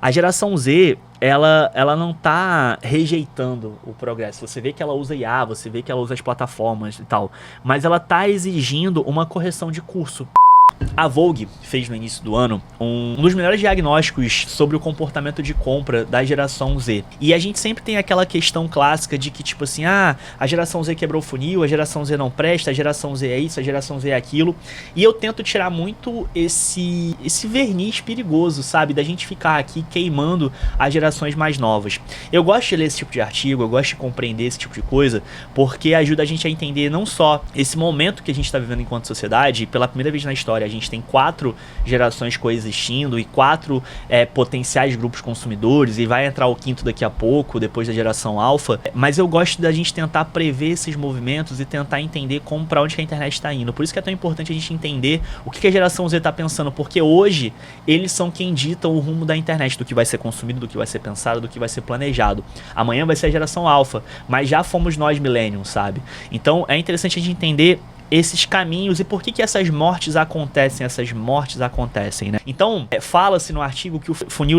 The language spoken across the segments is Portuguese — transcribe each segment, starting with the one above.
A geração Z, ela não tá rejeitando o progresso. Você vê que ela usa IA, você vê que ela usa as plataformas e tal, mas ela tá exigindo uma correção de curso. A Vogue fez no início do ano um dos melhores diagnósticos sobre o comportamento de compra da geração Z. E a gente sempre tem aquela questão clássica de que, tipo assim, a geração Z quebrou o funil, a geração Z não presta, a geração Z é isso, a geração Z é aquilo. E eu tento tirar muito esse verniz perigoso, sabe? Da gente ficar aqui queimando as gerações mais novas. Eu gosto de ler esse tipo de artigo, eu gosto de compreender esse tipo de coisa, porque ajuda a gente a entender não só esse momento que a gente está vivendo enquanto sociedade. Pela primeira vez na história, a gente tem 4 gerações coexistindo e 4 potenciais grupos consumidores, e vai entrar o 5º daqui a pouco, depois da geração alfa. Mas eu gosto da gente tentar prever esses movimentos e tentar entender para onde que a internet está indo. Por isso que é tão importante a gente entender o que a geração Z está pensando, porque hoje eles são quem ditam o rumo da internet, do que vai ser consumido, do que vai ser pensado, do que vai ser planejado. Amanhã vai ser a geração alfa, mas já fomos nós millennials, sabe? Então é interessante a gente entender esses caminhos e por que essas mortes acontecem, né? Então, fala-se no artigo que o funil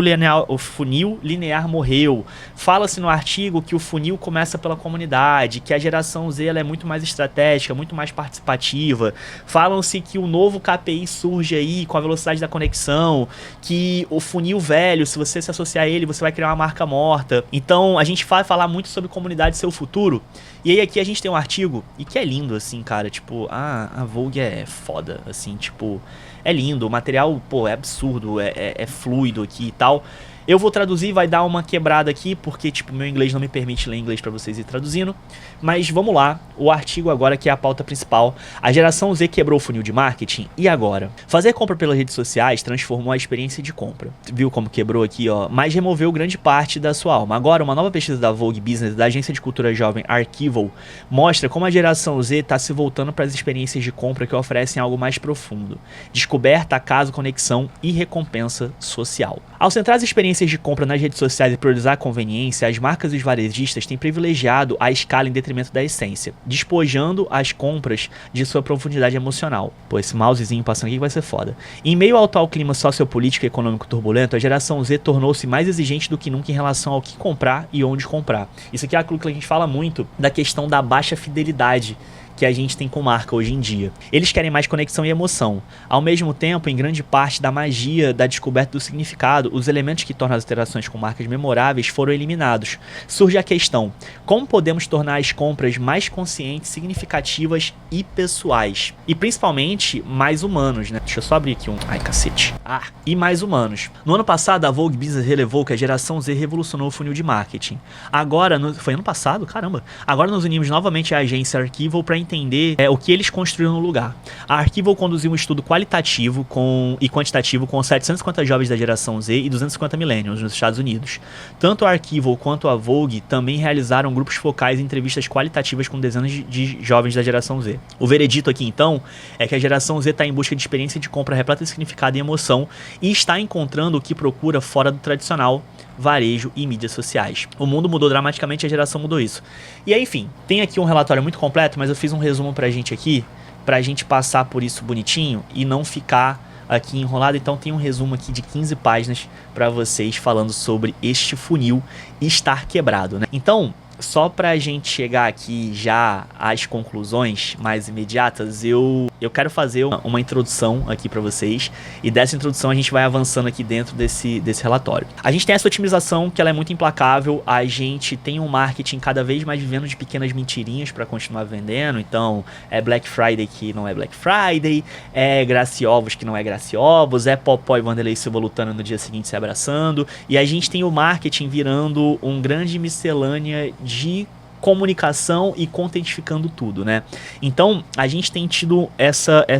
linear morreu, fala-se no artigo que o funil começa pela comunidade, que a geração Z ela é muito mais estratégica, muito mais participativa, falam-se que o novo KPI surge aí com a velocidade da conexão, que o funil velho, se você se associar a ele, você vai criar uma marca morta. Então, a gente vai falar muito sobre comunidade e seu futuro, e aí aqui a gente tem um artigo, e que é lindo, assim, cara, tipo, a Vogue é foda, assim, tipo, é lindo, o material, pô, é absurdo, é fluido aqui e tal. Eu vou traduzir, vai dar uma quebrada aqui, porque, tipo, meu inglês não me permite ler inglês pra vocês ir traduzindo. Mas vamos lá, o artigo agora que é a pauta principal. A geração Z quebrou o funil de marketing, e agora? Fazer compra pelas redes sociais transformou a experiência de compra. Viu como quebrou aqui, ó? Mas removeu grande parte da sua alma. Agora, uma nova pesquisa da Vogue Business, da agência de cultura jovem Arquivo, mostra como a geração Z tá se voltando para as experiências de compra que oferecem algo mais profundo. Descoberta, acaso, conexão e recompensa social. Ao centrar as experiências de compra nas redes sociais e priorizar a conveniência, as marcas e os varejistas têm privilegiado a escala em detrimento da essência, despojando as compras de sua profundidade emocional. Pô, esse mousezinho passando aqui vai ser foda. Em meio ao atual clima sociopolítico e econômico turbulento, a geração Z tornou-se mais exigente do que nunca em relação ao que comprar e onde comprar. Isso aqui é aquilo que a gente fala muito da questão da baixa fidelidade que a gente tem com marca hoje em dia. Eles querem mais conexão e emoção. Ao mesmo tempo, em grande parte da magia da descoberta do significado, os elementos que tornam as interações com marcas memoráveis foram eliminados. Surge a questão: como podemos tornar as compras mais conscientes, significativas e pessoais? E principalmente, mais humanos, né? Deixa eu só abrir aqui um... Ai, cacete. E mais humanos. No ano passado, a Vogue Business relevou que a geração Z revolucionou o funil de marketing. Agora, foi ano passado? Caramba. Agora nos unimos novamente à agência Arquivo para entender o que eles construíram no lugar. A Arquivo conduziu um estudo qualitativo e quantitativo com 750 jovens da geração Z e 250 millennials nos Estados Unidos. Tanto a Arquivo quanto a Vogue também realizaram grupos focais e entrevistas qualitativas com dezenas de jovens da geração Z. O veredito aqui, então, é que a geração Z está em busca de experiência de compra repleta de significado e emoção e está encontrando o que procura fora do tradicional varejo e mídias sociais. O mundo mudou dramaticamente e a geração mudou isso. E aí, enfim, tem aqui um relatório muito completo, mas eu fiz um resumo pra gente aqui, pra gente passar por isso bonitinho e não ficar aqui enrolado. Então tem um resumo aqui de 15 páginas pra vocês falando sobre este funil estar quebrado, né? Então, só pra gente chegar aqui já às conclusões mais imediatas, eu quero fazer uma introdução aqui pra vocês, e dessa introdução a gente vai avançando aqui dentro desse relatório. A gente tem essa otimização que ela é muito implacável, a gente tem um marketing cada vez mais vivendo de pequenas mentirinhas pra continuar vendendo. Então é Black Friday que não é Black Friday, é Graciovos que não é Graciovos, é Popó e Vanderlei Silva lutando no dia seguinte se abraçando, e a gente tem o marketing virando um grande miscelânea de comunicação e contentificando tudo, né? Então, a gente tem tido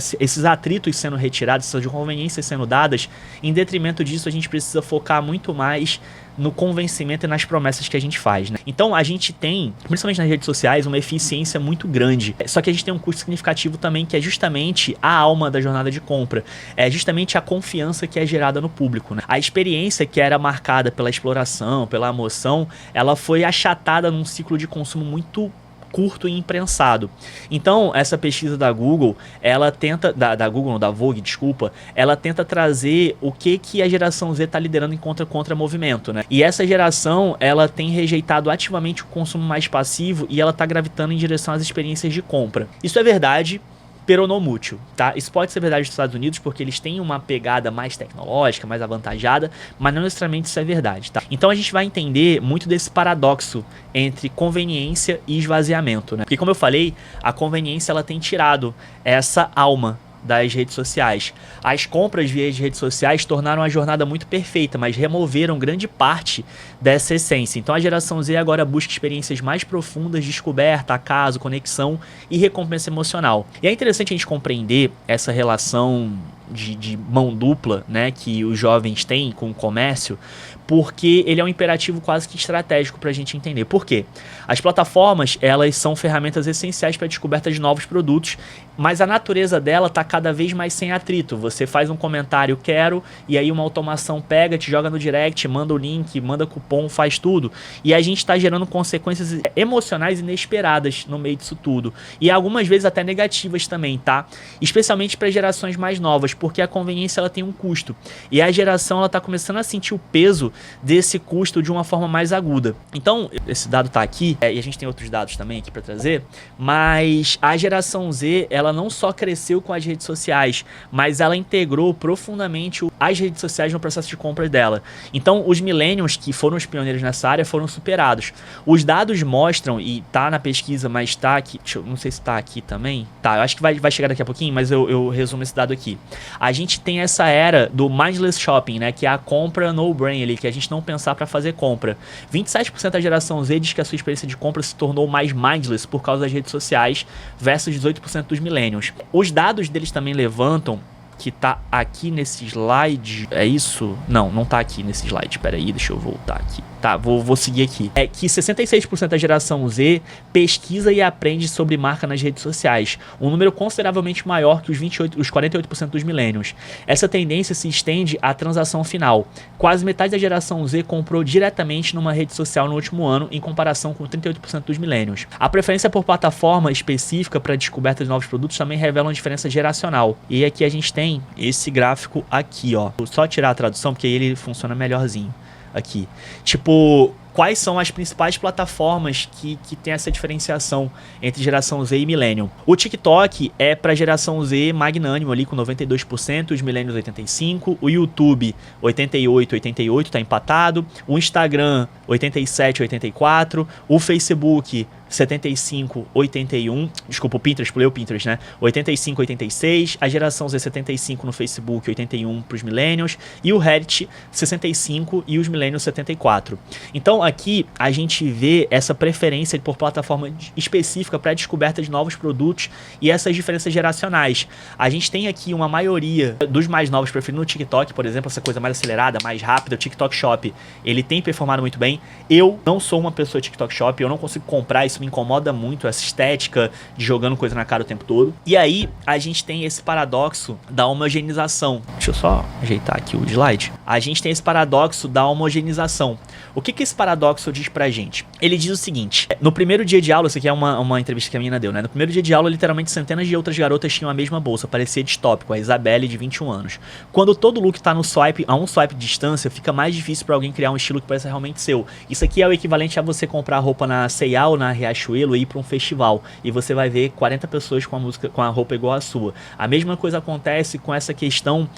esses atritos sendo retirados, essas conveniências sendo dadas. Em detrimento disso, a gente precisa focar muito mais no convencimento e nas promessas que a gente faz, né? Então a gente tem, principalmente nas redes sociais, uma eficiência muito grande. Só que a gente tem um custo significativo também, que é justamente a alma da jornada de compra. É justamente a confiança que é gerada no público, né? A experiência que era marcada pela exploração, pela emoção, ela foi achatada num ciclo de consumo muito curto e imprensado. Então, essa pesquisa da Google, ela tenta, da Google, não, da Vogue, desculpa, ela tenta trazer o que a geração Z está liderando em contra-movimento, né? E essa geração, ela tem rejeitado ativamente o consumo mais passivo e ela está gravitando em direção às experiências de compra. Isso é verdade, peronomútil, tá? Isso pode ser verdade nos Estados Unidos porque eles têm uma pegada mais tecnológica, mais avantajada, mas não necessariamente isso é verdade, tá? Então a gente vai entender muito desse paradoxo entre conveniência e esvaziamento, né? Porque como eu falei, a conveniência ela tem tirado essa alma das redes sociais. As compras via redes sociais tornaram a jornada muito perfeita, mas removeram grande parte dessa essência. Então a geração Z agora busca experiências mais profundas, descoberta, acaso, conexão e recompensa emocional. E é interessante a gente compreender essa relação de mão dupla, né, que os jovens têm com o comércio, porque ele é um imperativo quase que estratégico para a gente entender. Por quê? As plataformas, elas são ferramentas essenciais para a descoberta de novos produtos, mas a natureza dela está cada vez mais sem atrito. Você faz um comentário, quero, e aí uma automação pega, te joga no direct, manda o link, manda cupom, faz tudo. E a gente está gerando consequências emocionais inesperadas no meio disso tudo. E algumas vezes até negativas também, tá? Especialmente para gerações mais novas, porque a conveniência ela tem um custo. E a geração ela está começando a sentir o peso desse custo de uma forma mais aguda. Então, esse dado tá aqui, e a gente tem outros dados também aqui para trazer, mas a geração Z, ela não só cresceu com as redes sociais, mas ela integrou profundamente as redes sociais no processo de compras dela. Então, os millennials, que foram os pioneiros nessa área, foram superados. Os dados mostram, e tá na pesquisa, mas tá aqui, não sei se tá aqui também, tá, eu acho que vai chegar daqui a pouquinho, mas eu resumo esse dado aqui. A gente tem essa era do mindless shopping, né, que é a compra no-brain ali, que a gente não pensar para fazer compra. 27% da geração Z diz que a sua experiência de compra se tornou mais mindless por causa das redes sociais versus 18% dos millennials. Os dados deles também levantam que tá aqui nesse slide, é isso? Não tá aqui nesse slide, peraí, deixa eu voltar aqui. Tá, vou seguir aqui. É que 66% da geração Z pesquisa e aprende sobre marca nas redes sociais, um número consideravelmente maior que os 48% dos millennials. Essa tendência se estende à transação final. Quase metade da geração Z comprou diretamente numa rede social no último ano, em comparação com 38% dos millennials. A preferência por plataforma específica para a descoberta de novos produtos também revela uma diferença geracional. E aqui a gente tem esse gráfico aqui, ó. Vou só tirar a tradução porque aí ele funciona melhorzinho. Aqui. Tipo, quais são as principais plataformas que tem essa diferenciação entre geração Z e Millennium? O TikTok é para geração Z magnânimo ali com 92%, os Millennials 85%, o YouTube 88%, tá empatado, o Instagram 87%, 84%, o Facebook 75, 81, desculpa, o Pinterest, pulei o Pinterest, né? 85, 86, a geração Z 75 no Facebook, 81 para os millennials, e o Reddit 65 e os millennials 74. Então aqui a gente vê essa preferência por plataforma específica para a descoberta de novos produtos e essas diferenças geracionais. A gente tem aqui uma maioria dos mais novos preferindo o TikTok, por exemplo, essa coisa mais acelerada, mais rápida, o TikTok Shop, ele tem performado muito bem. Eu não sou uma pessoa TikTok Shop, eu não consigo comprar, isso me incomoda muito, essa estética de jogando coisa na cara o tempo todo. E aí a gente tem esse paradoxo da homogeneização. Deixa eu só ajeitar aqui o slide. A gente tem esse paradoxo da homogeneização. O que esse paradoxo diz pra gente? Ele diz o seguinte: no primeiro dia de aula, isso aqui é uma entrevista que a menina deu, né? No primeiro dia de aula, literalmente centenas de outras garotas tinham a mesma bolsa, parecia distópico, a Isabelle de 21 anos. Quando todo look tá no swipe, a um swipe de distância, fica mais difícil pra alguém criar um estilo que pareça realmente seu. Isso aqui é o equivalente a você comprar roupa na C&A ou na Riachuelo e ir pra um festival, e você vai ver 40 pessoas com a roupa igual a sua. A mesma coisa acontece com essa questão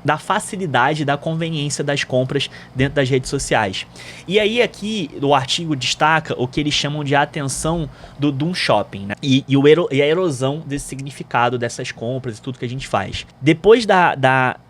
da facilidade, da conveniência das compras dentro das redes sociais. E aí aqui o artigo destaca o que eles chamam de atenção do doom shopping, né? E a erosão desse significado dessas compras e tudo que a gente faz. Depois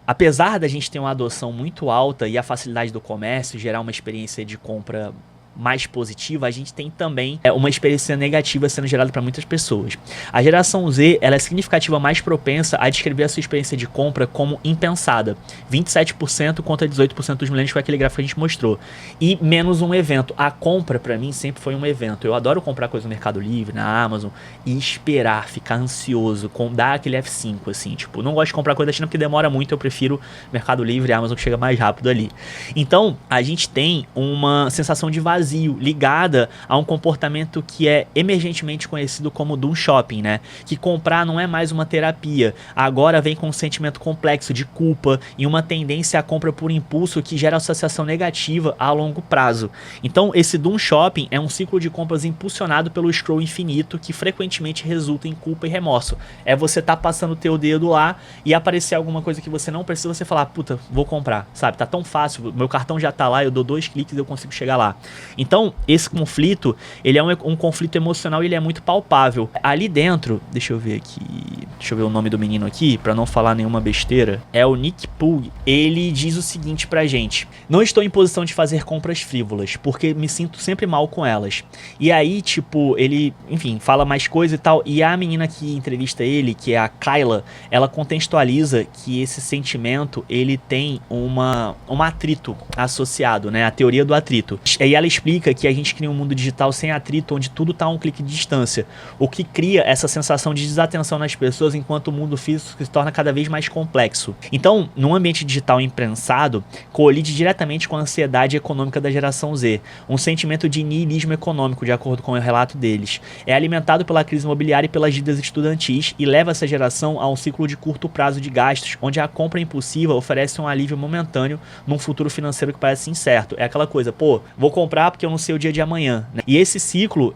apesar da gente ter uma adoção muito alta e a facilidade do comércio gerar uma experiência de compra mais positiva, a gente tem também uma experiência negativa sendo gerada para muitas pessoas. A geração Z, ela é significativa mais propensa a descrever a sua experiência de compra como impensada. 27% contra 18% dos millennials, foi aquele gráfico que a gente mostrou. E menos um evento. A compra, para mim, sempre foi um evento. Eu adoro comprar coisa no Mercado Livre, na Amazon, e esperar, ficar ansioso, dar aquele F5, assim, tipo, não gosto de comprar coisa da China porque demora muito, eu prefiro Mercado Livre e Amazon que chega mais rápido ali. Então, a gente tem uma sensação de vazio vazio, ligada a um comportamento que é emergentemente conhecido como doom shopping, né? Que comprar não é mais uma terapia, agora vem com um sentimento complexo de culpa e uma tendência à compra por impulso que gera associação negativa a longo prazo. Então, esse doom shopping é um ciclo de compras impulsionado pelo scroll infinito que frequentemente resulta em culpa e remorso. É você tá passando o teu dedo lá e aparecer alguma coisa que você não precisa, você falar, puta, vou comprar, sabe? Tá tão fácil, meu cartão já tá lá, eu dou 2 cliques e eu consigo chegar lá. Então, esse conflito, ele é um conflito emocional e ele é muito palpável. Ali dentro, deixa eu ver aqui, deixa eu ver o nome do menino aqui, pra não falar nenhuma besteira, é o Nick Pug. Ele diz o seguinte pra gente: não estou em posição de fazer compras frívolas, porque me sinto sempre mal com elas. E aí, tipo, ele, enfim, fala mais coisa e tal, e a menina que entrevista ele, que é a Kyla, ela contextualiza que esse sentimento, ele tem um atrito associado, né, a teoria do atrito. E ela explica que a gente cria um mundo digital sem atrito, onde tudo tá a um clique de distância, o que cria essa sensação de desatenção nas pessoas, enquanto o mundo físico se torna cada vez mais complexo. Então, num ambiente digital imprensado, colide diretamente com a ansiedade econômica da geração Z, um sentimento de niilismo econômico, de acordo com o relato deles. É alimentado pela crise imobiliária e pelas dívidas estudantis e leva essa geração a um ciclo de curto prazo de gastos, onde a compra impulsiva oferece um alívio momentâneo num futuro financeiro que parece incerto. É aquela coisa, pô, vou comprar porque eu não sei o dia de amanhã, né? E esse ciclo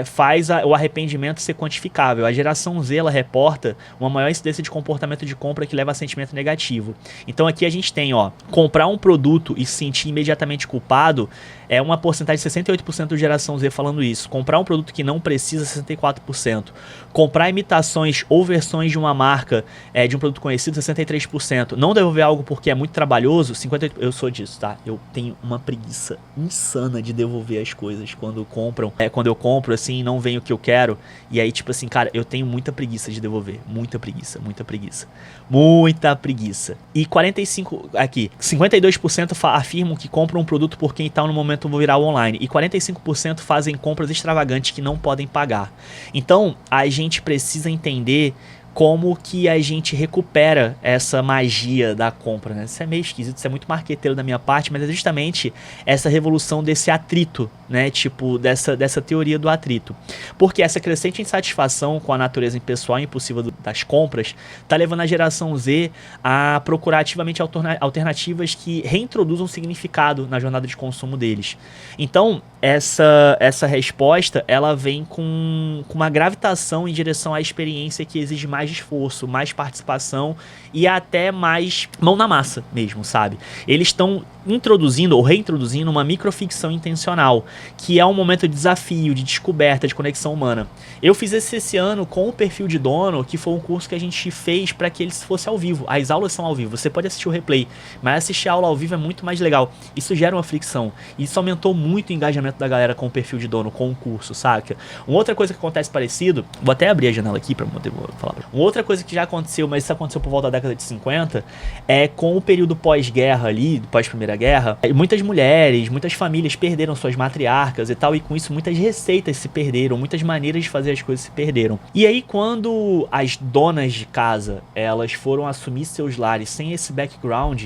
faz o arrependimento ser quantificável. A geração Z, ela reporta uma maior incidência de comportamento de compra que leva a sentimento negativo. Então aqui a gente tem, ó, comprar um produto e se sentir imediatamente culpado é uma porcentagem de 68% da geração Z falando isso. Comprar um produto que não precisa, 64%. Comprar imitações ou versões de uma marca, de um produto conhecido, 63%. Não devolver algo porque é muito trabalhoso, 58%. Eu sou disso, tá? Eu tenho uma preguiça insana de devolver as coisas quando compram. Quando eu compro, assim, não vem o que eu quero. E aí, tipo assim, cara, eu tenho muita preguiça de devolver. Muita preguiça, muita preguiça. Muita preguiça. E 52% afirmam que compram um produto por quem tá no momento viral online. E 45% fazem compras extravagantes que não podem pagar. Então, a gente precisa entender como que a gente recupera essa magia da compra, né? Isso é meio esquisito, isso é muito marqueteiro da minha parte, mas é justamente essa revolução desse atrito, né? Tipo, dessa teoria do atrito. Porque essa crescente insatisfação com a natureza impessoal e impulsiva das compras tá levando a geração Z a procurar ativamente alternativas que reintroduzam significado na jornada de consumo deles. Então, essa resposta, ela vem com uma gravitação em direção à experiência que exige mais esforço, mais participação e até mais mão na massa mesmo, sabe? Eles estão introduzindo ou reintroduzindo uma microficção intencional, que é um momento de desafio, de descoberta, de conexão humana. Eu fiz esse ano com o Perfil de Dono, que foi um curso que a gente fez para que ele fosse ao vivo. As aulas são ao vivo, você pode assistir o replay, mas assistir a aula ao vivo é muito mais legal. Isso gera uma fricção, isso aumentou muito o engajamento da galera com o Perfil de Dono, com o curso, saca? Uma outra coisa que acontece parecido, vou até abrir a janela aqui para poder falar. Uma outra coisa que já aconteceu, mas isso aconteceu por volta da década de 50, é com o período pós-guerra ali, pós-primeira guerra, muitas mulheres, muitas famílias perderam suas matriarcas e tal, e com isso muitas receitas se perderam, muitas maneiras de fazer as coisas se perderam. E aí quando as donas de casa, elas foram assumir seus lares sem esse background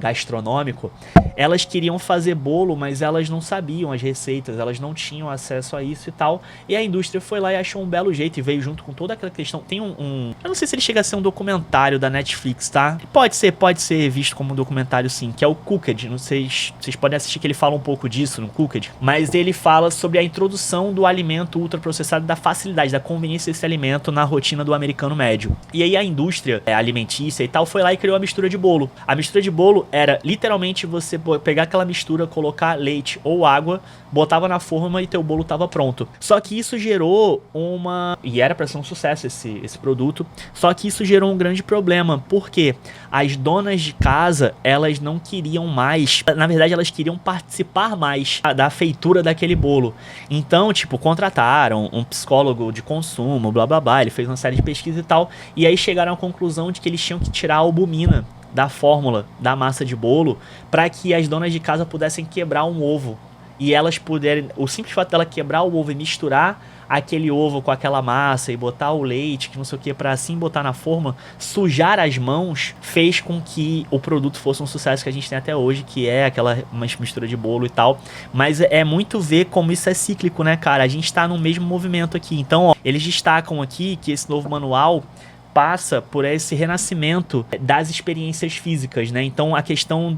gastronômico, elas queriam fazer bolo, mas elas não sabiam as receitas, elas não tinham acesso a isso e tal, e a indústria foi lá e achou um belo jeito e veio junto com toda aquela questão. Tem eu não sei se ele chega a ser um documentário da Netflix, tá? Pode ser visto como um documentário sim, que é o Cooked. Não sei, vocês podem assistir que ele fala um pouco disso no Cooked, mas ele fala sobre a introdução do alimento ultraprocessado, da facilidade, da conveniência desse alimento na rotina do americano médio. E aí a indústria alimentícia e tal foi lá e criou a mistura de bolo. A mistura de bolo era literalmente você pegar aquela mistura, colocar leite ou água, botava na forma e teu bolo tava pronto. Só que isso gerou e era pra ser um sucesso esse produto, só que isso gerou um grande problema, porque as donas de casa, elas não queriam mais, na verdade elas queriam participar mais da feitura daquele bolo. Então, tipo, contrataram um psicólogo de consumo, blá blá blá, ele fez uma série de pesquisas e tal, e aí chegaram à conclusão de que eles tinham que tirar a albumina da fórmula da massa de bolo para que as donas de casa pudessem quebrar um ovo. E elas puderem, o simples fato dela quebrar o ovo e misturar aquele ovo com aquela massa e botar o leite, que não sei o que, pra assim botar na forma, sujar as mãos, fez com que o produto fosse um sucesso que a gente tem até hoje, que é aquela mistura de bolo e tal. Mas é muito ver como isso é cíclico, né, cara? A gente tá no mesmo movimento aqui. Então, ó, eles destacam aqui que esse novo manual passa por esse renascimento das experiências físicas, né? Então a questão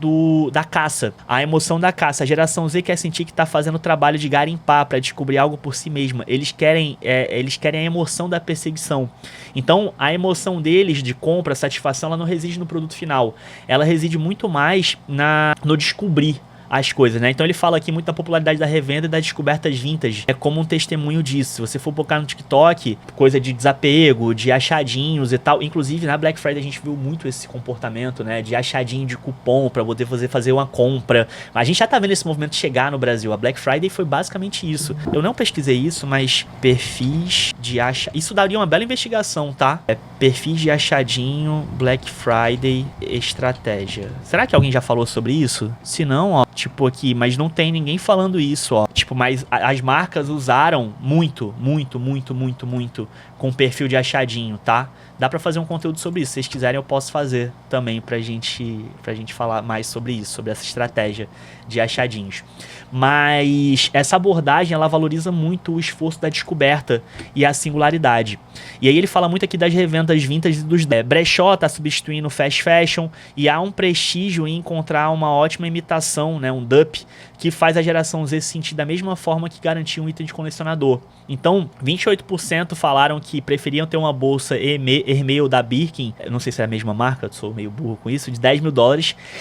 da caça, a emoção da caça, a geração Z quer sentir que tá fazendo o trabalho de garimpar para descobrir algo por si mesma. Eles querem a emoção da perseguição. Então a emoção deles de compra, satisfação, ela não reside no produto final, ela reside muito mais no descobrir as coisas, né? Então ele fala aqui muito da popularidade da revenda e das descobertas vintage. É como um testemunho disso. Se você for focar no TikTok, coisa de desapego, de achadinhos e tal. Inclusive, na Black Friday a gente viu muito esse comportamento, né? De achadinho de cupom pra poder fazer uma compra. A gente já tá vendo esse movimento chegar no Brasil. A Black Friday foi basicamente isso. Eu não pesquisei isso, mas perfis de achadinho. Isso daria uma bela investigação, tá? Perfis de achadinho, Black Friday, estratégia. Será que alguém já falou sobre isso? Se não, ó, tipo aqui, mas não tem ninguém falando isso, ó. Tipo, mas as marcas usaram muito com perfil de achadinho, tá? Dá pra fazer um conteúdo sobre isso. Se vocês quiserem, eu posso fazer também pra gente falar mais sobre isso, sobre essa estratégia de achadinhos. Mas essa abordagem, ela valoriza muito o esforço da descoberta e a singularidade. E aí ele fala muito aqui das revendas vintage e dos brechó, tá substituindo o fast fashion, e há um prestígio em encontrar uma ótima imitação, né, um dupe, que faz a geração Z se sentir da mesma forma que garantia um item de colecionador. Então, 28% falaram que preferiam ter uma bolsa Hermès da Birkin, eu não sei se é a mesma marca, eu sou meio burro com isso, de $10 mil,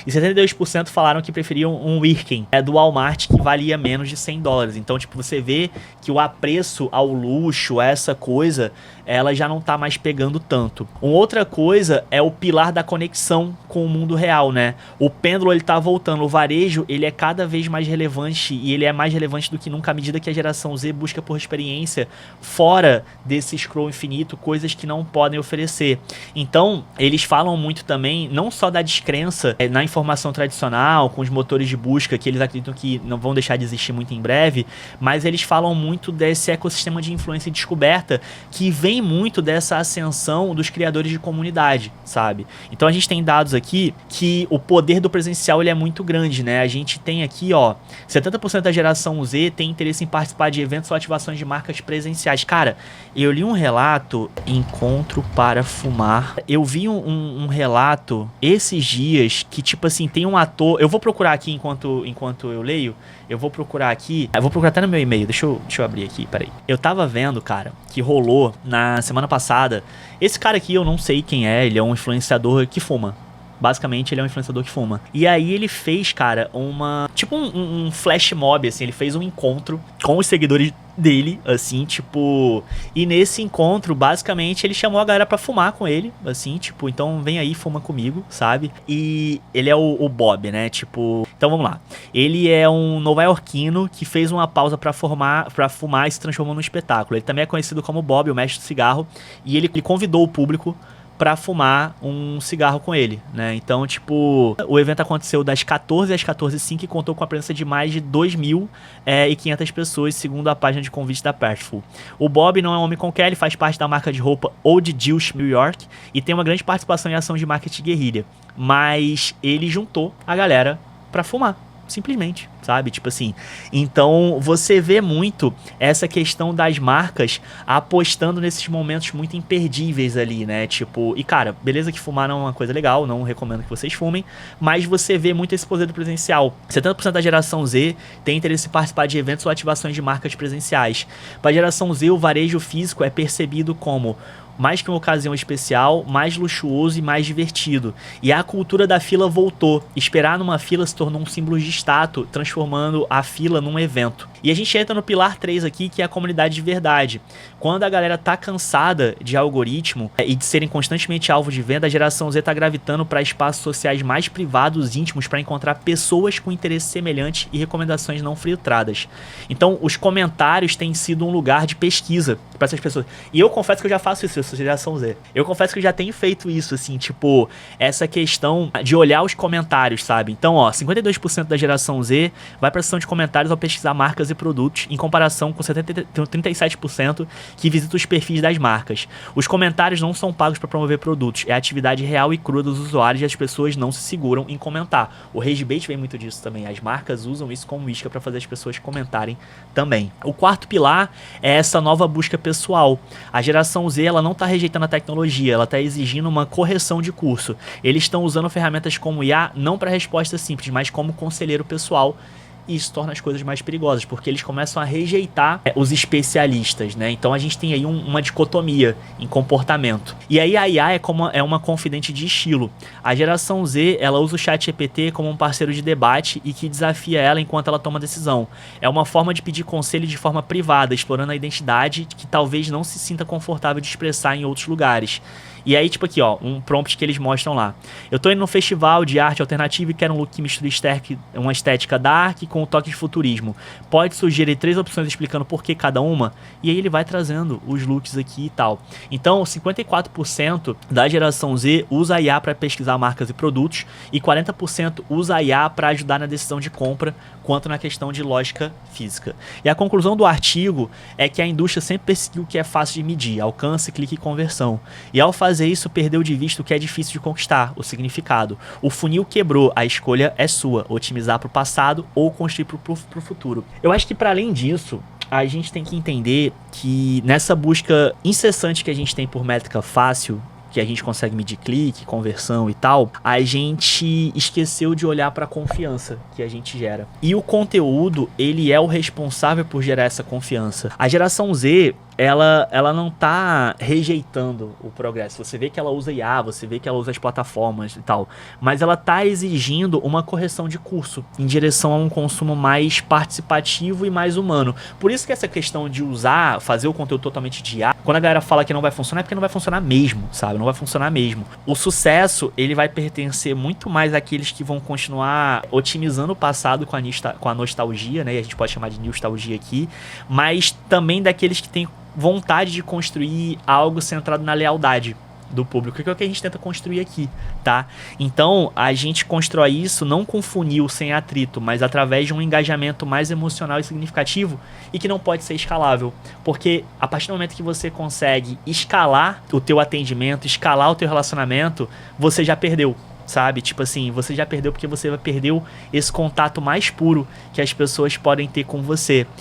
e 72% falaram que preferiam um Birkin do Walmart, que valia menos de $100. Então, tipo, você vê que o apreço ao luxo, a essa coisa, ela já não tá mais pegando tanto. Uma outra coisa é o pilar da conexão com o mundo real, né? O pêndulo, ele tá voltando, o varejo, ele é cada vez mais relevante, e ele é mais relevante do que nunca à medida que a geração Z busca por experiência fora desse scroll infinito, coisas que não podem oferecer. Então, eles falam muito também, não só da descrença na informação tradicional, com os motores de busca, que eles acreditam que não vão deixar de existir muito em breve, mas eles falam muito desse ecossistema de influência e descoberta, que vem muito dessa ascensão dos criadores de comunidade, sabe? Então a gente tem dados aqui que o poder do presencial, ele é muito grande, né? A gente tem aqui, ó, 70% da geração Z tem interesse em participar de eventos ou ativações de marcas presenciais. Cara, eu li um relato, encontro para fumar. Eu vi um relato esses dias que, tipo assim, tem um ator. Eu vou procurar aqui enquanto eu leio. Eu vou procurar aqui. Eu vou procurar até no meu e-mail. Deixa eu abrir aqui, peraí. Eu tava vendo, cara, que rolou na semana passada. Esse cara aqui eu não sei quem é. Ele é um influenciador que fuma. Basicamente, ele é um influenciador que fuma. E aí ele fez, cara, tipo um flash mob, assim. Ele fez um encontro com os seguidores dele, assim, tipo... E nesse encontro, basicamente, ele chamou a galera pra fumar com ele, assim, tipo... Então, vem aí, fuma comigo, sabe? E ele é o Bob, né? Tipo... Então, vamos lá. Ele é um nova-iorquino que fez uma pausa pra fumar e se transformou num espetáculo. Ele também é conhecido como Bob, o mestre do cigarro. E ele convidou o público pra fumar um cigarro com ele, né? Então, tipo, o evento aconteceu das 14 às 14h05 e contou com a presença de mais de 2.500 pessoas, segundo a página de convite da Pressful. O Bob não é um homem qualquer, ele faz parte da marca de roupa Old Juice New York e tem uma grande participação em ação de marketing guerrilha. Mas ele juntou a galera pra fumar. Simplesmente, sabe? Tipo assim, então você vê muito essa questão das marcas apostando nesses momentos muito imperdíveis ali, né? Tipo, e cara, beleza que fumar não é uma coisa legal, não recomendo que vocês fumem, mas você vê muito esse poder do presencial. 70% da geração Z tem interesse em participar de eventos ou ativações de marcas presenciais. Para a geração Z, o varejo físico é percebido como mais que uma ocasião especial, mais luxuoso e mais divertido. E a cultura da fila voltou. Esperar numa fila se tornou um símbolo de status, transformando a fila num evento. E a gente entra no pilar 3 aqui, que é a comunidade de verdade. Quando a galera tá cansada de algoritmo e de serem constantemente alvo de venda, a geração Z tá gravitando para espaços sociais mais privados, íntimos, para encontrar pessoas com interesses semelhantes e recomendações não filtradas. Então, os comentários têm sido um lugar de pesquisa para essas pessoas. E eu confesso que eu já faço isso. pessoas da geração Z. Eu confesso que eu já tenho feito isso, assim, tipo, essa questão de olhar os comentários, sabe? Então, ó, 52% da geração Z vai pra seção de comentários ao pesquisar marcas e produtos, em comparação com 37% que visita os perfis das marcas. Os comentários não são pagos para promover produtos, é a atividade real e crua dos usuários e as pessoas não se seguram em comentar. O ragebait vem muito disso também, as marcas usam isso como isca para fazer as pessoas comentarem também. O quarto pilar é essa nova busca pessoal. A geração Z, ela não está rejeitando a tecnologia, ela está exigindo uma correção de curso. Eles estão usando ferramentas como IA não para resposta simples, mas como conselheiro pessoal. E isso torna as coisas mais perigosas, porque eles começam a rejeitar os especialistas, né? Então a gente tem aí uma dicotomia em comportamento. E aí a IA é uma confidente de estilo. A geração Z, ela usa o ChatGPT como um parceiro de debate e que desafia ela enquanto ela toma decisão. É uma forma de pedir conselho de forma privada, explorando a identidade que talvez não se sinta confortável de expressar em outros lugares. E aí, tipo aqui, ó, um prompt que eles mostram lá. Eu tô indo num festival de arte alternativa e quero um look que misture uma estética dark com um toque de futurismo. Pode sugerir 3 opções explicando por que cada uma? E aí ele vai trazendo os looks aqui e tal. Então, 54% da geração Z usa a IA para pesquisar marcas e produtos e 40% usa a IA para ajudar na decisão de compra, quanto na questão de lógica física. E a conclusão do artigo é que a indústria sempre perseguiu o que é fácil de medir, alcance, clique e conversão. E ao fazer isso, perdeu de vista o que é difícil de conquistar, o significado. O funil quebrou, a escolha é sua, otimizar para o passado ou construir para o futuro. Eu acho que para além disso, a gente tem que entender que nessa busca incessante que a gente tem por métrica fácil, que a gente consegue medir clique, conversão e tal, a gente esqueceu de olhar para a confiança que a gente gera. E o conteúdo, ele é o responsável por gerar essa confiança. A geração Z, ela não tá rejeitando o progresso. Você vê que ela usa IA, você vê que ela usa as plataformas e tal, mas ela tá exigindo uma correção de curso em direção a um consumo mais participativo e mais humano. Por isso que essa questão de fazer o conteúdo totalmente de IA, quando a galera fala que não vai funcionar, é porque não vai funcionar mesmo, sabe? Não vai funcionar mesmo. O sucesso, ele vai pertencer muito mais àqueles que vão continuar otimizando o passado com a nostalgia, né? E a gente pode chamar de nostalgia aqui, mas também daqueles que têm vontade de construir algo centrado na lealdade do público, que é o que a gente tenta construir aqui, tá? Então, a gente constrói isso não com funil sem atrito, mas através de um engajamento mais emocional e significativo e que não pode ser escalável, porque a partir do momento que você consegue escalar o teu atendimento, escalar o teu relacionamento, você já perdeu. Sabe? Tipo assim, você já perdeu porque você vai perder esse contato mais puro que as pessoas podem ter com você.